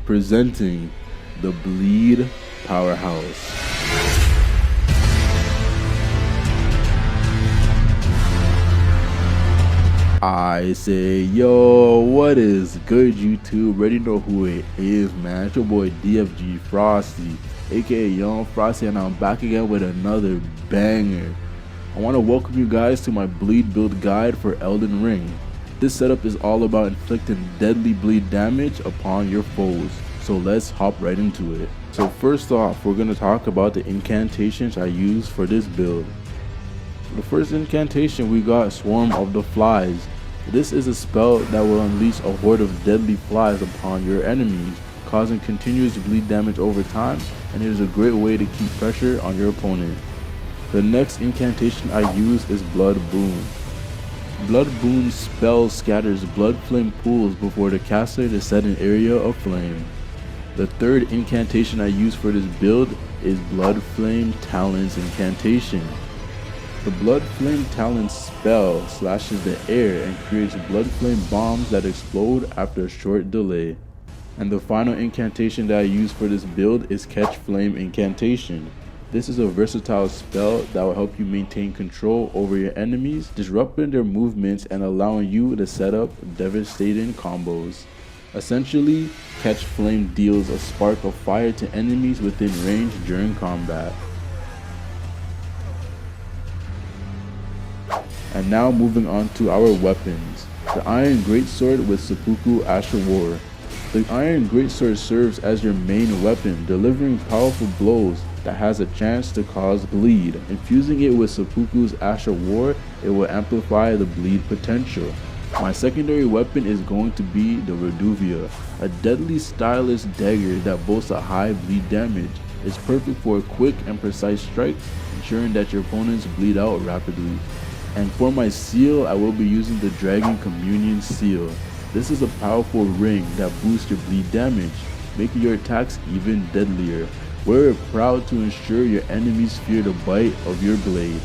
presenting the Bleed Powerhouse. I say, yo, what is good, YouTube? Ready to know who it is, man. It's your boy DFG Frosty, aka Young Frosty, and I'm back again with another banger. I want to welcome you guys to my bleed build guide for Elden Ring. This setup is all about inflicting deadly bleed damage upon your foes, so let's hop right into it. So first off, we're going to talk about the incantations I use for this build. The first incantation, we got Swarm of the Flies. This is a spell that will unleash a horde of deadly flies upon your enemies, causing continuous bleed damage over time, and it is a great way to keep pressure on your opponent. The next incantation I use is Blood Boon. Blood Boon spell scatters blood flame pools before the caster is set an area of flame. The third incantation I use for this build is Blood Flame Talons incantation. The Blood Flame Talons spell slashes the air and creates blood flame bombs that explode after a short delay. And the final incantation that I use for this build is Catch Flame incantation. This is a versatile spell that will help you maintain control over your enemies, disrupting their movements and allowing you to set up devastating combos. Essentially, Catch Flame deals a spark of fire to enemies within range during combat. And now moving on to our weapons. The Iron Greatsword with Seppuku Asher War. The Iron Greatsword serves as your main weapon, delivering powerful blows that has a chance to cause bleed. Infusing it with Seppuku's Asher War, it will amplify the bleed potential. My secondary weapon is going to be the Reduvia, a deadly stylish dagger that boasts a high bleed damage. It's perfect for a quick and precise strike, ensuring that your opponents bleed out rapidly. And for my seal, I will be using the Dragon Communion Seal. This is a powerful ring that boosts your bleed damage, making your attacks even deadlier. Wear it proud to ensure your enemies fear the bite of your blade.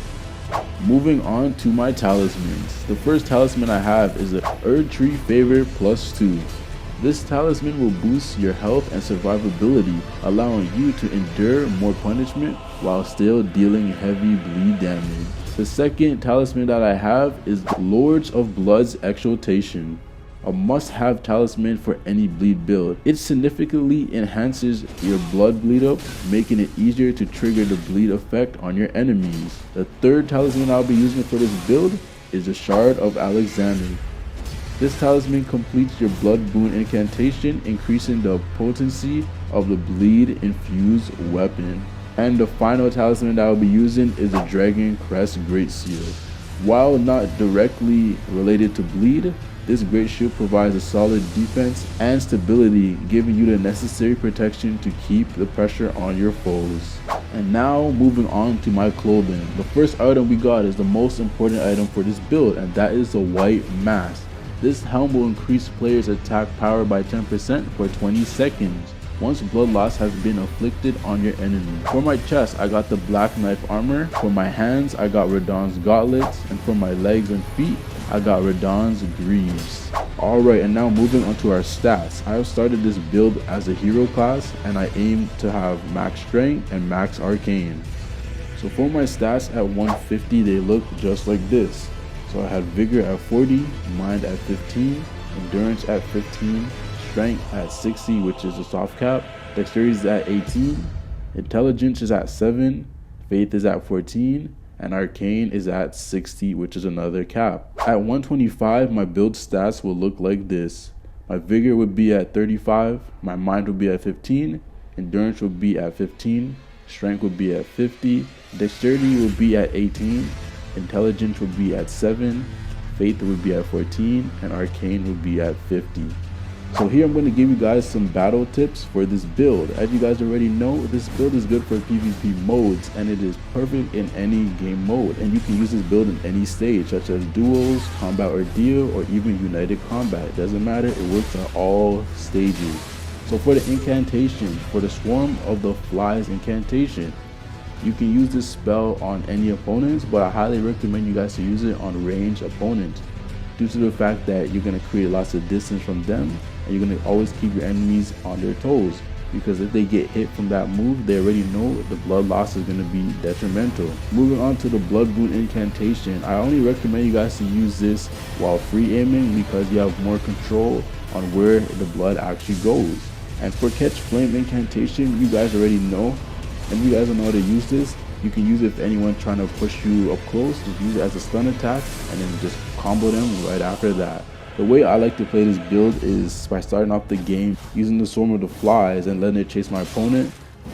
Moving on to my talismans. The first talisman I have is the Erdtree Favor +2. This talisman will boost your health and survivability, allowing you to endure more punishment while still dealing heavy bleed damage. The second talisman that I have is Lords of Blood's Exaltation, a must-have talisman for any bleed build. It significantly enhances your blood bleed up, making it easier to trigger the bleed effect on your enemies. The third talisman I'll be using for this build is the Shard of Alexander. This talisman completes your Blood Boon incantation, increasing the potency of the bleed infused weapon. And the final talisman that I'll be using is the Dragon Crest Great Seal. While not directly related to bleed, this Great Shield provides a solid defense and stability, giving you the necessary protection to keep the pressure on your foes. And now moving on to my clothing. The first item we got is the most important item for this build, and that is the White Mask. This helm will increase players' attack power by 10% for 20 seconds. Once blood loss has been inflicted on your enemy. For my chest, I got the Black Knife Armor. For my hands, I got Radahn's Gauntlets. And for my legs and feet, I got Radahn's Greaves. Alright, and now moving on to our stats. I have started this build as a hero class, and I aim to have max strength and max arcane. So for my stats at 150, they look just like this. So I had Vigor at 40, Mind at 15, Endurance at 15, Strength at 60, which is a soft cap, Dexterity is at 18, Intelligence is at 7, Faith is at 14, and Arcane is at 60, which is another cap. At 125, my build stats will look like this. My Vigor would be at 35, my Mind would be at 15, Endurance would be at 15, Strength would be at 50, Dexterity would be at 18, Intelligence would be at 7, Faith would be at 14, and Arcane would be at 50. So here I'm going to give you guys some battle tips for this build. As you guys already know, this build is good for PvP modes, and it is perfect in any game mode. And you can use this build in any stage, such as duels, combat ordeal, or even united combat. It doesn't matter, it works at all stages. So for the incantation, for the Swarm of the Flies incantation, you can use this spell on any opponents, but I highly recommend you guys to use it on ranged opponents, due to the fact that you're going to create lots of distance from them and you're going to always keep your enemies on their toes, because if they get hit from that move, they already know the blood loss is going to be detrimental. Moving on to the blood boon incantation, I only recommend you guys to use this while free aiming because you have more control on where the blood actually goes. And for catch flame incantation, you guys already know, and if you guys don't know how to use this, you can use it if anyone's trying to push you up close. Just use it as a stun attack and then just combo them right after that. The way I like to play this build is by starting off the game using the Swarm of the Flies and letting it chase my opponent,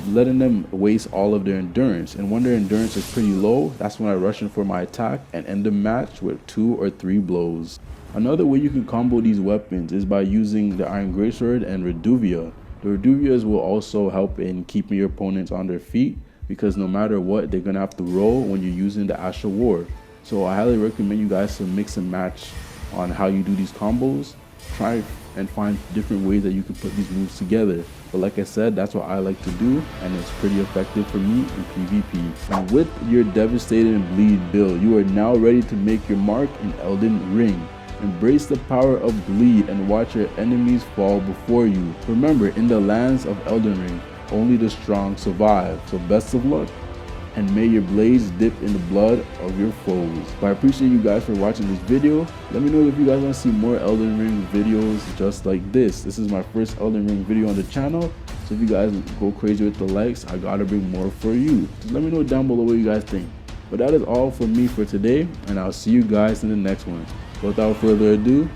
letting them waste all of their endurance. And when their endurance is pretty low, that's when I rush in for my attack and end the match with 2 or 3 blows. Another way you can combo these weapons is by using the Iron Greatsword and Reduvia. The Reduvias will also help in keeping your opponents on their feet, because no matter what, they're going to have to roll when you're using the Ash of War. So I highly recommend you guys to mix and match on how you do these combos. Try and find different ways that you can put these moves together. But like I said, that's what I like to do, and it's pretty effective for me in PvP. And with your Devastating Bleed build, you are now ready to make your mark in Elden Ring. Embrace the power of bleed and watch your enemies fall before you. Remember, in the lands of Elden Ring, only the strong survive. So best of luck, and may your blades dip in the blood of your foes. But I appreciate you guys for watching this video. Let me know if you guys want to see more Elden Ring videos just like this. This is my first Elden Ring video on the channel, so if you guys go crazy with the likes, I gotta bring more for you. Just let me know down below what you guys think. But that is all for me for today, and I'll see you guys in the next one. Without further ado,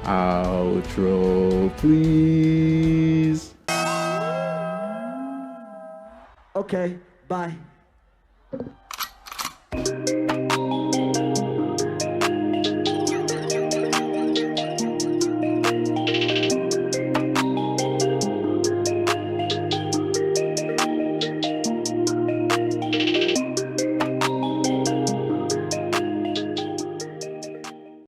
outro please. Okay, bye.